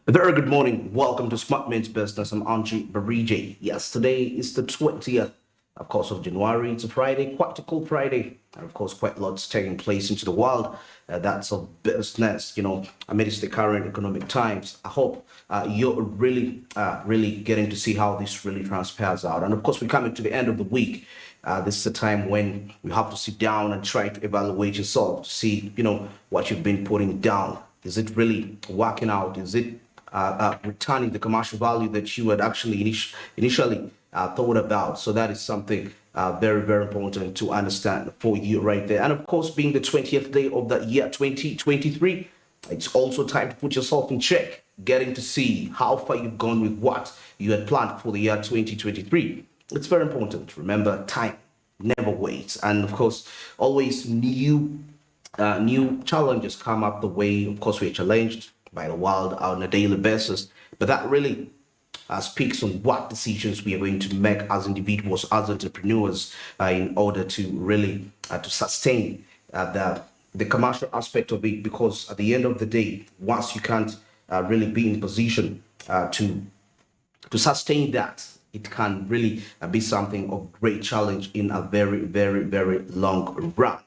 A very good morning. Welcome to Smart Men's Business. I'm Anji Barije. Yes, today is the 20th, of course, of January. It's a Friday, quite a cool Friday. And of course, quite lots taking place into the world. That's of business, amidst the current economic times. I hope you're really getting to see how this really transpires out. And of course, we're coming to the end of the week. This is a time when you have to sit down and try to evaluate yourself to see, what you've been putting down. Is it really working out? Is it returning the commercial value that you had actually initially thought about? So that is something very important to understand for you right there. And of course, being the 20th day of the year 2023, it's also time to put yourself in check, getting to see how far you've gone with what you had planned for the year 2023. It's very important. Remember, time never waits. And of course, always new challenges come up the way. Of course, we're challenged by the world on a daily basis, but that really speaks on what decisions we are going to make as individuals, as entrepreneurs, in order to really to sustain the commercial aspect of it. Because at the end of the day, once you can't really be in position to sustain that, it can really be something of great challenge in a very long run.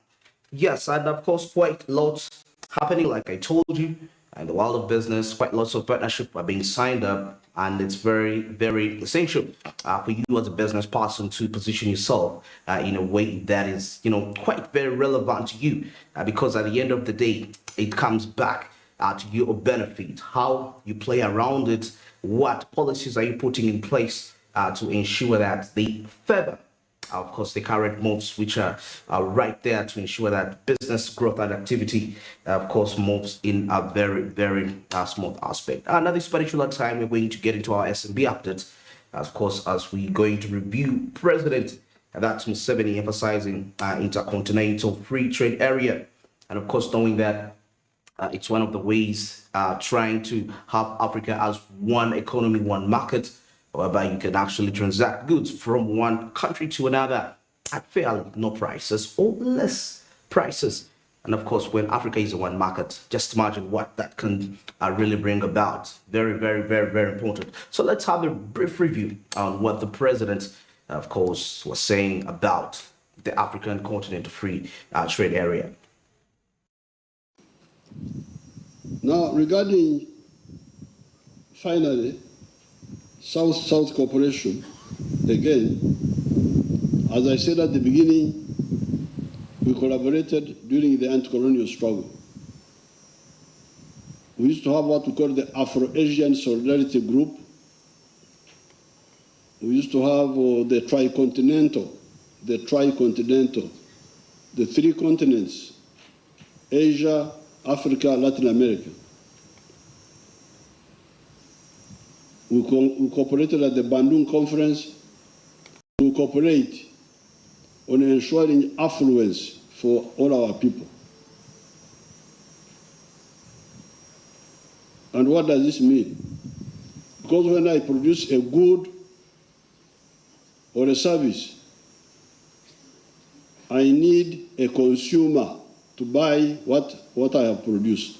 Yes, and of course, quite lots happening, like I told you, in the world of business. Quite lots of partnership are being signed up, and it's very essential for you as a business person to position yourself in a way that is, quite very relevant to you, because at the end of the day, it comes back to your benefit. How you play around it, what policies are you putting in place to ensure that they further of course, the current moves, which are right there to ensure that business growth and activity, of course, moves in a very smooth aspect. And at this particular time, we're going to get into our SMB updates, of course, as we're going to review President, that's Museveni, emphasizing intercontinental free trade area. And of course, knowing that it's one of the ways trying to have Africa as one economy, one market, whereby you can actually transact goods from one country to another at fairly no prices or less prices. And of course, when Africa is a one market, just imagine what that can really bring about. Very important. So let's have a brief review on what the president, of course, was saying about the African continental free trade area. Now, regarding finally, South-South cooperation, again, as I said at the beginning, we collaborated during the anti-colonial struggle. We used to have what we call the Afro-Asian Solidarity Group. We used to have the tricontinental, the three continents, Asia, Africa, Latin America. We cooperated at the Bandung Conference to cooperate on ensuring affluence for all our people. And what does this mean? Because when I produce a good or a service, I need a consumer to buy what I have produced.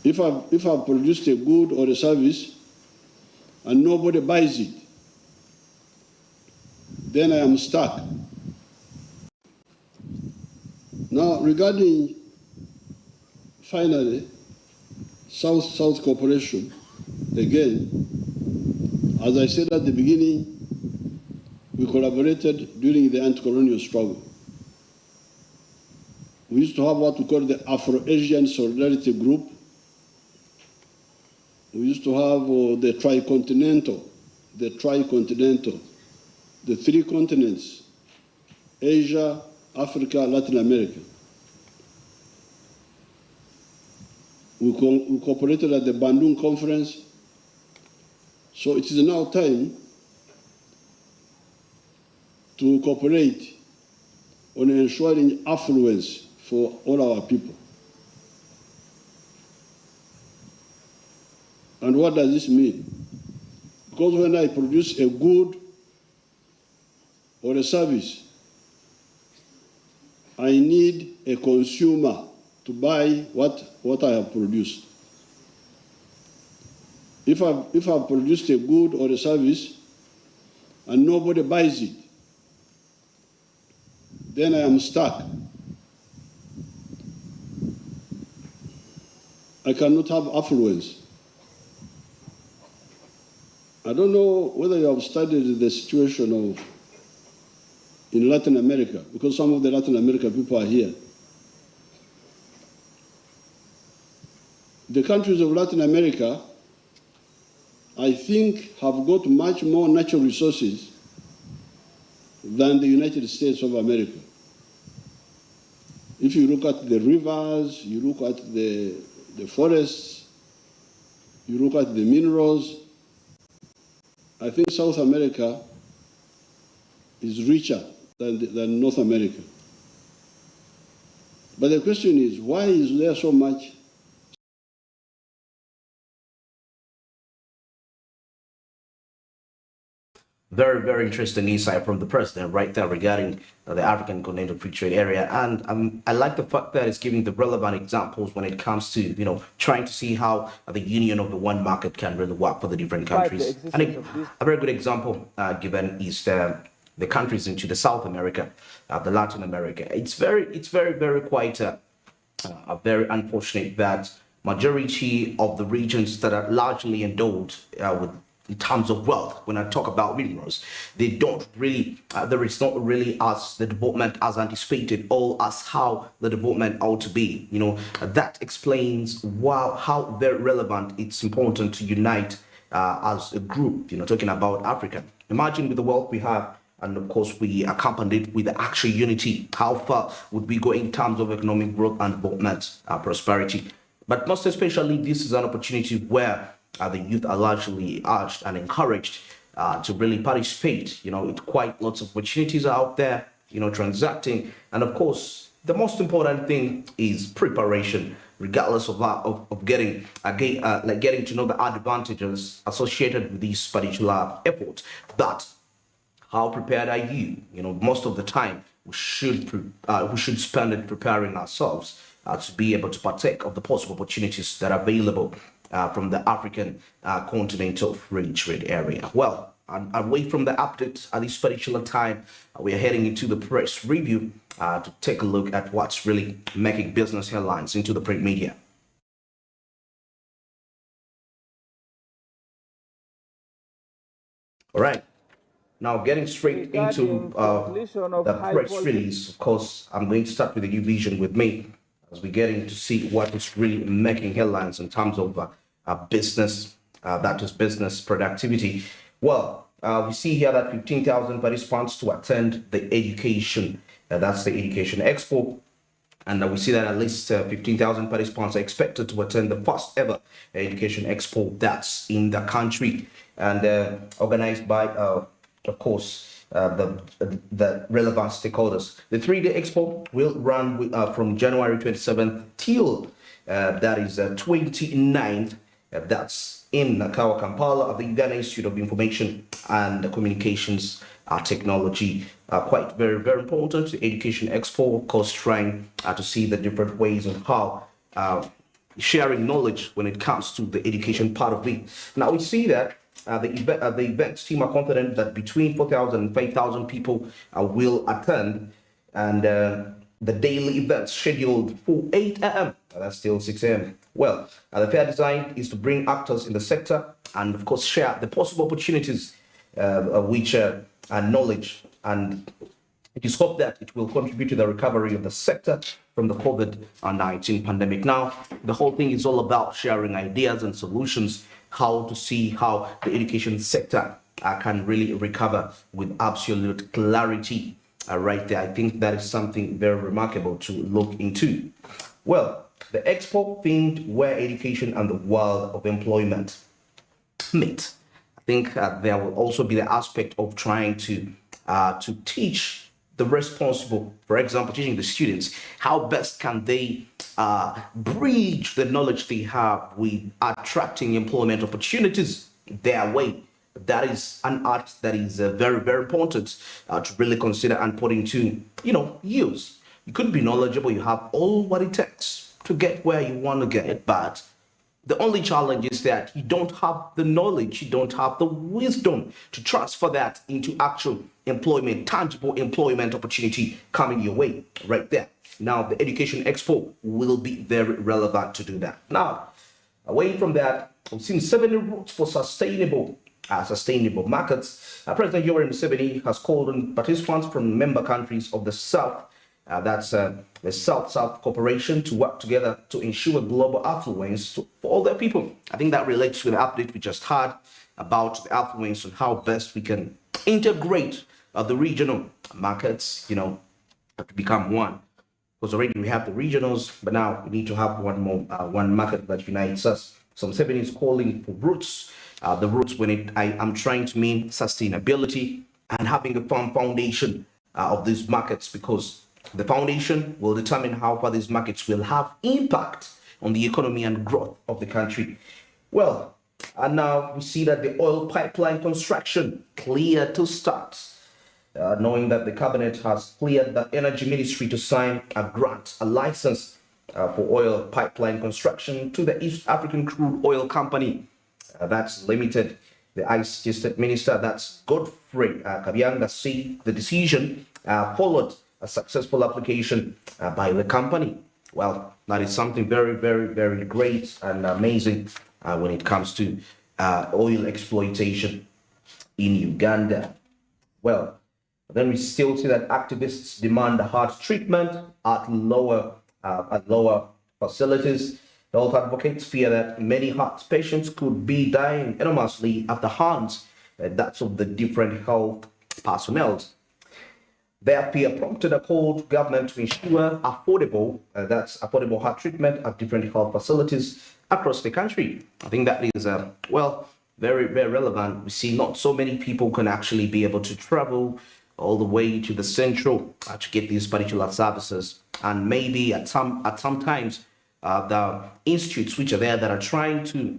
If I've produced a good or a service and nobody buys it, then I am stuck. Now, regarding finally, South-South cooperation, again, as I said at the beginning, we collaborated during the anti-colonial struggle. We used to have what we call the Afro-Asian Solidarity Group. We used to have the tricontinental, the three continents, Asia, Africa, Latin America. We cooperated at the Bandung Conference. So it is now time to cooperate on ensuring affluence for all our people. And what does this mean? Because when I produce a good or a service, I need a consumer to buy what I have produced. If I've produced a good or a service and nobody buys it, then I am stuck. I cannot have affluence. I don't know whether you have studied the situation in Latin America, because some of the Latin American people are here. The countries of Latin America, I think, have got much more natural resources than the United States of America. If you look at the rivers, you look at the forests, you look at the minerals, I think South America is richer than North America. But the question is, why is there so much? Very, very interesting insight from the president right there regarding the African Continental Free Trade Area. And I like the fact that it's giving the relevant examples when it comes to, trying to see how the union of the one market can really work for the different countries. And a very good example given is the countries into the South America, the Latin America. It's very quite very unfortunate that majority of the regions that are largely endowed with in terms of wealth, when I talk about minerals, they don't really, there is not really as the development as anticipated or as how the development ought to be. That explains how very relevant it's important to unite as a group, talking about Africa. Imagine with the wealth we have, and of course, we accompanied it with the actual unity. How far would we go in terms of economic growth and development, prosperity? But most especially, this is an opportunity where the youth are largely urged and encouraged to really participate. It's quite lots of opportunities out there, transacting. And of course, the most important thing is preparation, regardless of getting getting to know the advantages associated with this particular effort. But how prepared are you? Most of the time we should spend it preparing ourselves to be able to partake of the possible opportunities that are available from the African continental free trade area. Well, away from the update at this particular time, we are heading into the press review to take a look at what's really making business headlines into the print media. All right. Now, getting straight into the press release, of course, I'm going to start with the new vision with me as we're getting to see what is really making headlines in terms of business, that is business productivity. Well, we see here that 15,000 participants to attend the education, that's the Education Expo. And we see that at least 15,000 participants are expected to attend the first ever Education Expo that's in the country, and organized by, of course, the relevant stakeholders. The 3-day expo will run from January 27th till that is 29th. That's in Nakawa, Kampala, at the Uganda Institute of Information and Communications Technology. Quite very, very important. The Education Expo, of course, trying to see the different ways of how sharing knowledge when it comes to the education part of it. Now we see that the events team are confident that between 4,000 and 5,000 people will attend, and the daily events scheduled for 8 a.m. That's still 6 a.m. Well, the fair design is to bring actors in the sector and, of course, share the possible opportunities which are knowledge, and it is hoped that it will contribute to the recovery of the sector from the COVID-19 pandemic. Now, the whole thing is all about sharing ideas and solutions, how to see how the education sector can really recover with absolute clarity. Right there, I think that is something very remarkable to look into. Well, the expo themed where education and the world of employment meet. I think there will also be the aspect of trying to teach the responsible, for example, teaching the students how best can they bridge the knowledge they have with attracting employment opportunities their way. That is an art that is very, very important to really consider and put into, use. You could be knowledgeable, you have all what it takes to get where you want to get, but The only challenge is that you don't have the knowledge, you don't have the wisdom to transfer that into actual employment, tangible employment opportunity coming your way right there. Now, the Education Expo will be very relevant to do that. Now, away from that, we've seen 70 routes for sustainable markets. President Yoweri Museveni has called on participants from member countries of the South, that's the South-South Cooperation, to work together to ensure global affluence for all their people. I think that relates to the update we just had about the affluence and how best we can integrate the regional markets, to become one. Because already we have the regionals, but now we need to have one more, one market that unites us. So Museveni is calling for roots. The roots, I'm trying to mean sustainability and having a firm foundation of these markets, because the foundation will determine how far these markets will have impact on the economy and growth of the country. Well, and now we see that the oil pipeline construction clear to start. Knowing that the cabinet has cleared the energy ministry to sign a license for oil pipeline construction to the East African Crude Oil Company. That's limited. The ICT State Minister, that's Godfrey Kabyanga, said the decision followed a successful application by the company. Well, that is something very, very, very great and amazing when it comes to oil exploitation in Uganda. Well, then we still see that activists demand heart treatment at lower facilities. Health advocates fear that many heart patients could be dying enormously at the hands that's of the different health personnel. Their fear prompted a call to government to ensure affordable heart treatment at different health facilities across the country. I think that is very, very relevant. We see not so many people can actually be able to travel all the way to the central to get these particular services, and maybe at some times the institutes which are there that are trying to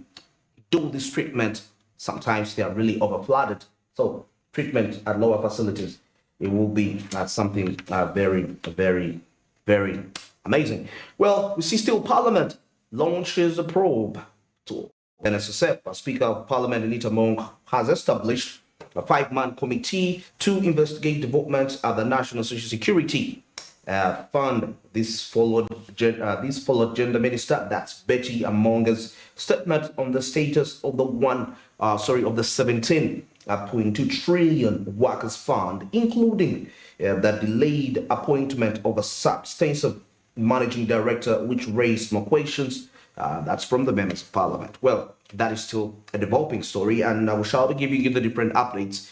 do this treatment, sometimes they are really overflooded. So treatment at lower facilities, it will be something very, very, very amazing. Well, we see still Parliament launches a probe to NSSF. Speaker of Parliament Anita Monk has established a 5-man committee to investigate developments at the National Social Security Fund. This followed Gender Minister, that's Betty Amonga's statement on the status of the 17.2 trillion workers fund, including the delayed appointment of a substantive managing director, which raised more questions. That's from the members of Parliament. Well, that is still a developing story, and we shall be giving you the different updates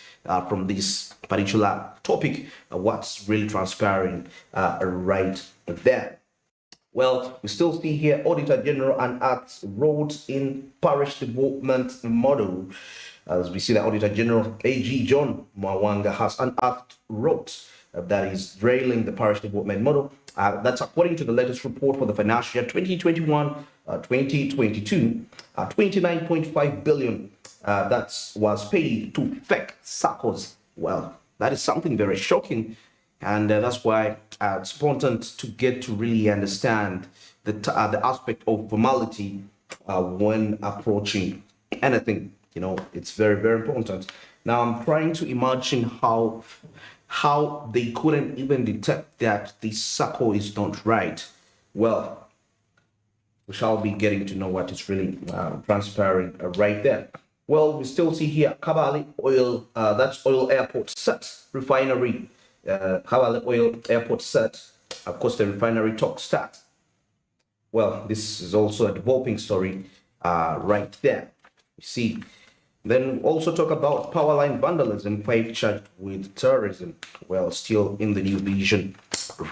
from this particular topic, what's really transpiring right there. Well, we still see here Auditor General unearths roads in parish development model. As we see the Auditor General AG John Mwawanga has unearthed roads that is derailing the parish development model. That's according to the latest report for the financial year 2021-2022. 29.5 billion that was paid to fake SACCOs. Well, that is something very shocking, and that's why it's important to get to really understand the aspect of formality when approaching anything. It's very, very important. Now, I'm trying to imagine how they couldn't even detect that the SACCO is not right. Well, we shall be getting to know what is really transpiring right there. Well, we still see here Kabale Oil, that's Oil Airport set refinery. Kabale Oil Airport set, of course, the refinery talk start. Well, this is also a developing story right there. You see, then also talk about powerline vandalism, 5 charged with terrorism. Well, still in the new vision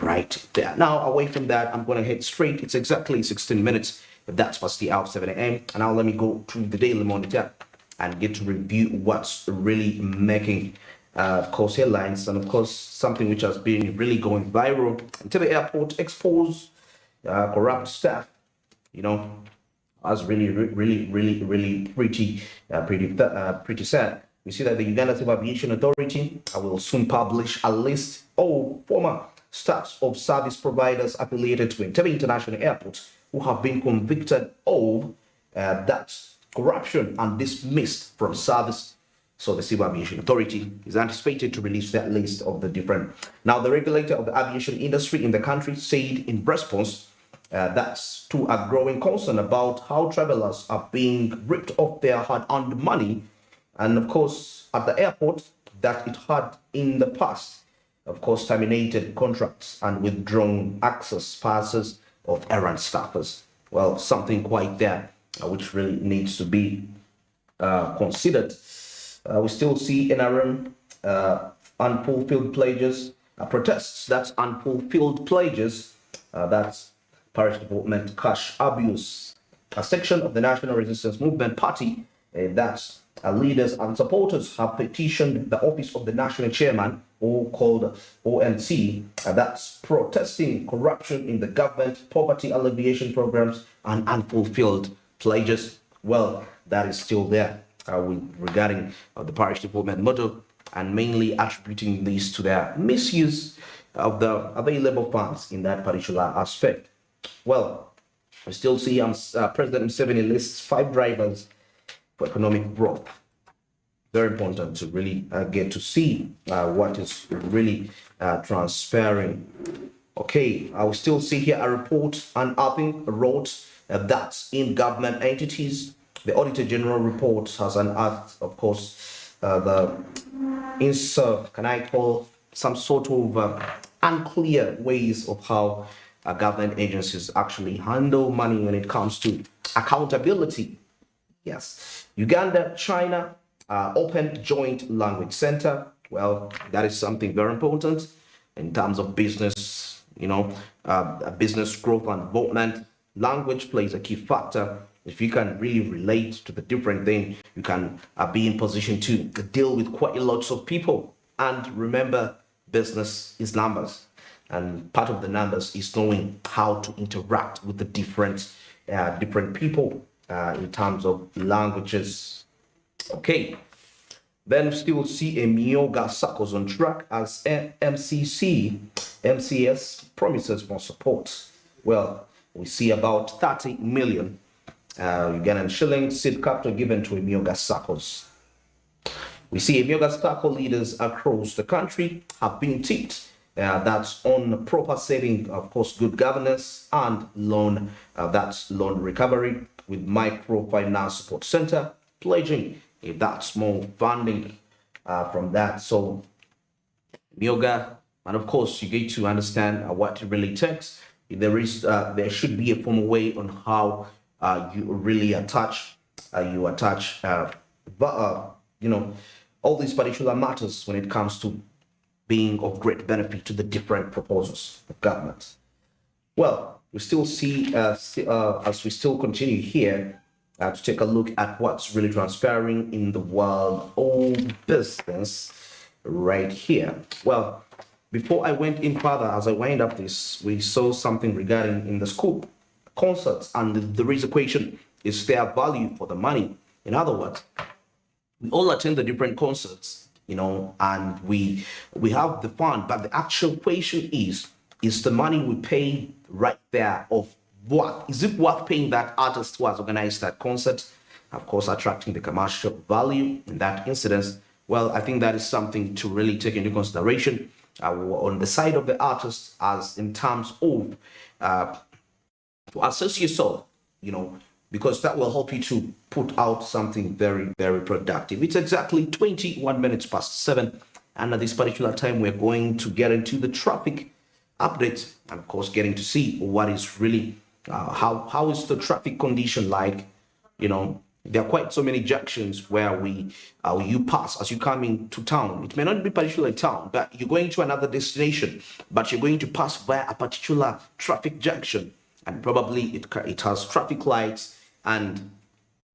right there. Now, away from that, I'm going to head straight. It's exactly 16 minutes. If that's past the hour of 7 a.m. And now let me go to the Daily Monitor and get to review what's really making, of course, headlines. And of course, something which has been really going viral. Until the airport expose corrupt staff, was really pretty sad. We see that the Uganda Civil Aviation Authority will soon publish a list of former staffs of service providers affiliated to Entebbe International Airport who have been convicted of that's corruption and dismissed from service. So the Civil Aviation Authority is anticipated to release that list of the different. Now, the regulator of the aviation industry in the country said in response that's to a growing concern about how travelers are being ripped off their hard-earned money, and of course at the airport that it had in the past, of course, terminated contracts and withdrawn access passes of errand staffers. Well, something quite there, which really needs to be considered. We still see NRM unfulfilled pledges, protests, that's unfulfilled pledges, that's parish development cash abuse. A section of the National Resistance Movement Party, that's leaders and supporters have petitioned the office of the national chairman, or called ONC, that's protesting corruption in the government, poverty alleviation programs, and unfulfilled pledges. Well, that is still there regarding the parish development motto, and mainly attributing this to their misuse of the available funds in that particular aspect. Well, we still see President Museveni lists 5 drivers for economic growth. Very important to really get to see what is really transpiring. Okay, I will still see here a report unearthing wrote that in government entities, the Auditor General report has unearthed, of course, can I call some sort of unclear ways of how government agencies actually handle money when it comes to accountability. Yes, Uganda, China opened joint language center. Well, that is something very important in terms of business, business growth and development. Language plays a key factor. If you can really relate to the different thing, you can be in position to deal with quite lots of people. And remember, business is numbers. And part of the numbers is knowing how to interact with the different people in terms of languages. Okay. Then still see a Myoga Circles on track as MCS promises more support. Well, we see about 30 million Ugandan shillings seed capital given to Myoga Circles. We see Myoga Circle leaders across the country have been tipped. That's on proper setting, of course, good governance and loan. That's loan recovery with microfinance support center pledging if that's more funding from that. So Myoga, and of course, you get to understand what it really takes. There should be a formal way on how you really attach, all these particular matters when it comes to being of great benefit to the different proposals of government. Well, we still see, as we still continue here, to take a look at what's really transpiring in the world of business right here. Well, before I went in further, as I wind up this, we saw something regarding in the scope, concerts, and the is equation is fair value for the money. In other words, we all attend the different concerts, and we have the fund, but the actual question is the money we pay right there of what? Is it worth paying that artist who has organized that concert? Of course, attracting the commercial value in that incidence. Well, I think that is something to really take into consideration on the side of the artist, as in terms of to assess yourself, because that will help you to put out something very, very productive. It's exactly 21 minutes past 7. And at this particular time, we're going to get into the traffic update and, of course, getting to see what is really, how is the traffic condition like. There are quite so many junctions where you pass as you come into town. It may not be particularly town, but you're going to another destination, but you're going to pass via a particular traffic junction. And probably it has traffic lights, and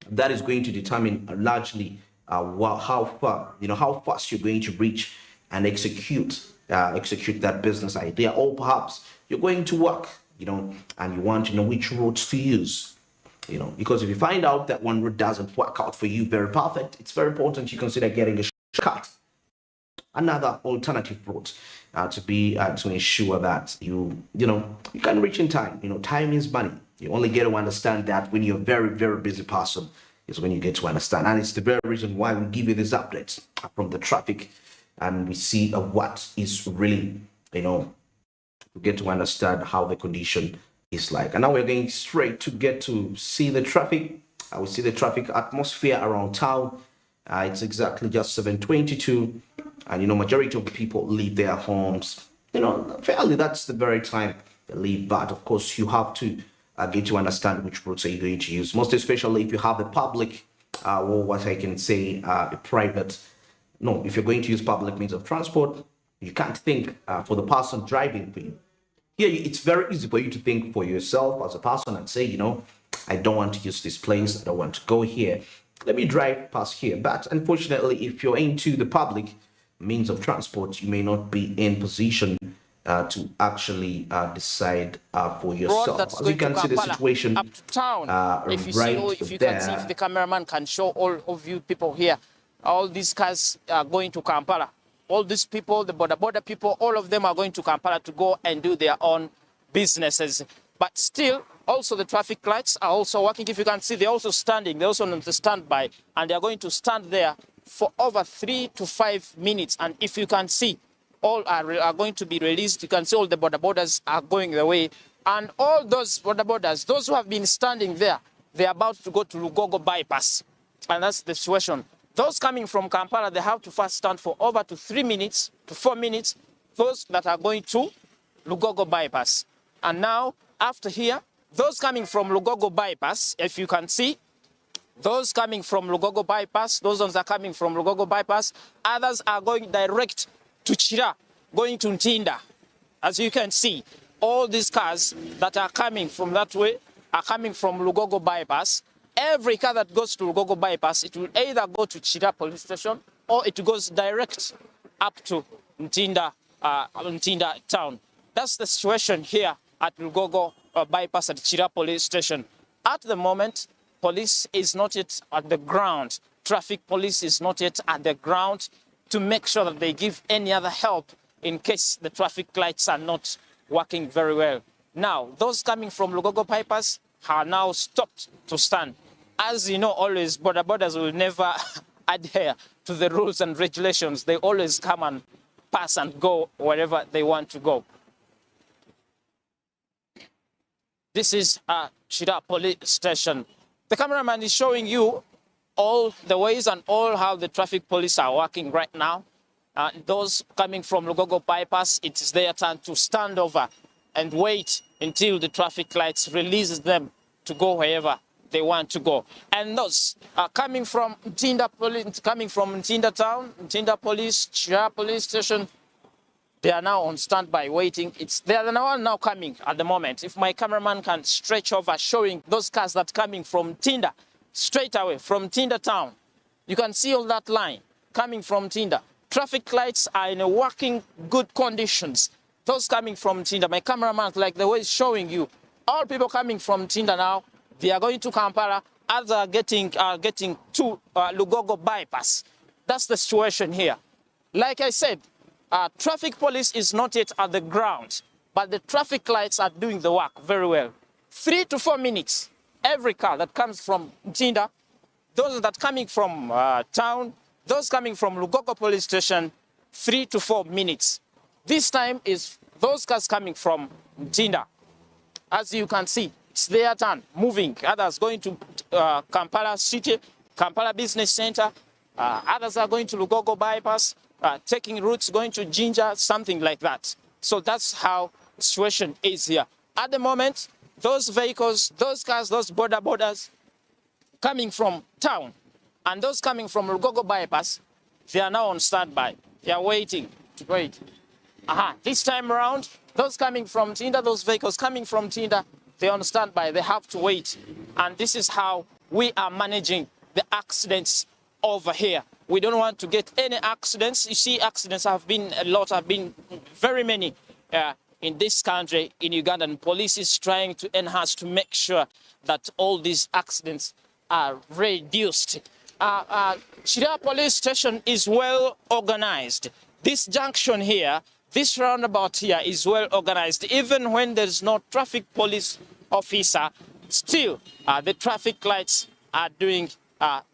that is going to determine largely how fast you're going to reach and execute that business idea, or perhaps you're going to work, and you want to know which routes to use, because if you find out that one route doesn't work out for you very perfect, it's very important you consider getting a shortcut, another alternative route to ensure that you can reach in time. Time is money. You only get to understand that when you're a very, very busy person is when you get to understand. And it's the very reason why we give you these updates from the traffic and we see what is really, to get to understand how the condition is like. And now we're going straight to get to see the traffic. We see the traffic atmosphere around town. It's exactly just 7:22, and majority of the people leave their homes. Fairly that's the very time they leave. But of course, you have to get to understand which routes are you going to use, most especially if you have a public, or what I can say, a private. No, if you're going to use public means of transport, you can't think for the person driving for you. Here, it's very easy for you to think for yourself as a person and say, I don't want to use this place. I don't want to go here. Let me drive past here. But unfortunately, if you're into the public means of transport, you may not be in position to actually decide for yourself. As you can see the situation up to town. If you right see, if you can see, if the cameraman can show all of you people here, all these cars are going to Kampala. All these people, the border people, all of them are going to Kampala to go and do their own businesses. But still, also the traffic lights are also working. If you can see, they're also standing. They're also on the standby, and they're going to stand there for over 3 to 5 minutes. And if you can see, all are going to be released. You can see all the borders are going the way. And all those borders, those who have been standing there, they're about to go to Lugogo bypass. And that's the situation. Those coming from Kampala, they have to first stand for over to 3 minutes to 4 minutes. Those that are going to Lugogo bypass. And now, after here, those coming from Lugogo bypass, if you can see, those coming from Lugogo bypass, those ones are coming from Lugogo bypass. Others are going direct to Chira, going to Ntinda. As you can see, all these cars that are coming from that way are coming from Lugogo bypass. Every car that goes to Lugogo bypass, it will either go to Chira police station or it goes direct up to Ntinda town. That's the situation here at Lugogo bypass at Chira police station. At the moment, police is not yet at the ground. Traffic police is not yet at the ground to make sure that they give any other help in case the traffic lights are not working very well. Now, those coming from Lugogo bypass are now stopped to stand. As you know, always borders will never adhere to the rules and regulations. They always come and pass and go wherever they want to go. This is Chira police station. The cameraman is showing you all the ways and all how the traffic police are working right now. Those coming from Lugogo bypass, it is their turn to stand over and wait until the traffic lights releases them to go wherever they want to go. And those coming from Ntinda police, coming from Ntinda town, Ntinda police, Chira police station, they are now on standby waiting. They are now coming at the moment. If my cameraman can stretch over showing those cars that coming from Ntinda, straight away from Ntinda town. You can see all that line coming from Ntinda. Traffic lights are in a working good conditions. Those coming from Ntinda, my cameraman, like the way it's showing you, all people coming from Ntinda now, they are going to Kampala, others are getting to Lugogo bypass. That's the situation here. Like I said, traffic police is not yet at the ground, but the traffic lights are doing the work very well. 3 to 4 minutes, every car that comes from Ntinda, those that coming from town, those coming from Lugogo police station, 3 to 4 minutes. This time is those cars coming from Ntinda. As you can see, it's their turn, moving. Others going to Kampala City, Kampala Business Center. Others are going to Lugogo bypass, taking routes, going to Jinja, something like that. So that's how the situation is here. At the moment, those vehicles, those cars, those borders coming from town and those coming from Lugogo bypass, they are now on standby. They are waiting to wait. This time around, those coming from Ntinda, those vehicles coming from Ntinda, they on standby. They have to wait. And this is how we are managing the accidents over here. We don't want to get any accidents. You see, accidents have been a lot, have been very many in this country, in Uganda, and police is trying to enhance to make sure that all these accidents are reduced. Chira police station is well organized. This junction here, this roundabout here is well organized. Even when there's no traffic police officer, still, the traffic lights are doing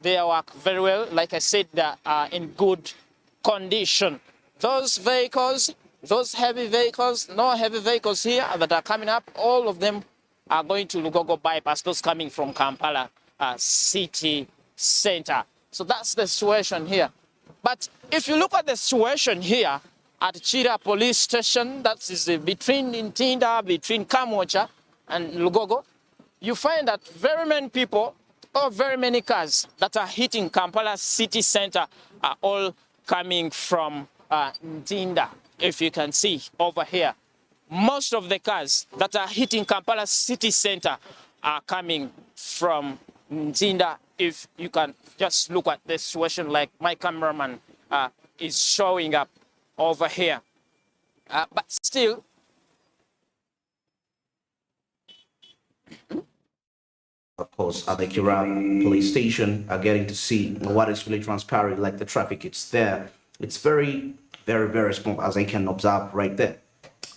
their work very well. Like I said, they are in good condition. Those vehicles, those heavy vehicles, no heavy vehicles here that are coming up, all of them are going to Lugogo bypass, those coming from Kampala city center. So that's the situation here. But if you look at the situation here at Chira police station, that is between Ntinda, between Kamwocha and Lugogo, you find that very many people or very many cars that are hitting Kampala city center are all coming from Ntinda. If you can see over here, most of the cars that are hitting Kampala city center are coming from Ntinda. If you can just look at the situation like my cameraman is showing up over here. But still, of course, at the Kira police station are getting to see what is really transparent, like the traffic, it's there. It's very, very small, as I can observe right there.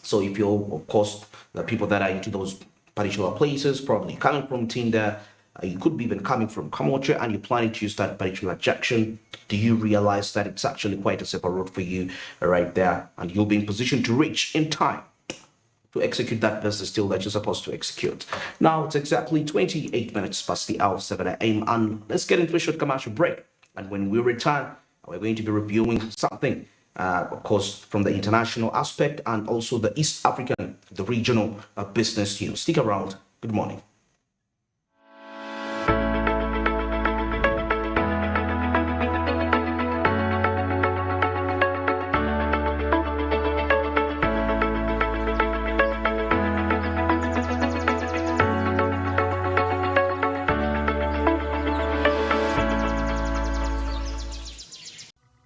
So if you're, of course, the people that are into those particular places, probably coming from Tinda, you could be even coming from Kamocha, and you're planning to use that particular junction, do you realize that it's actually quite a separate road for you right there, and you'll be in position to reach in time to execute that business deal that you're supposed to execute. Now it's exactly 28 minutes past the hour 7 a.m. and let's get into a short commercial break. And when we return, we're going to be reviewing something, of course, from the international aspect and also the East African, the regional business news. Stick around. Good morning.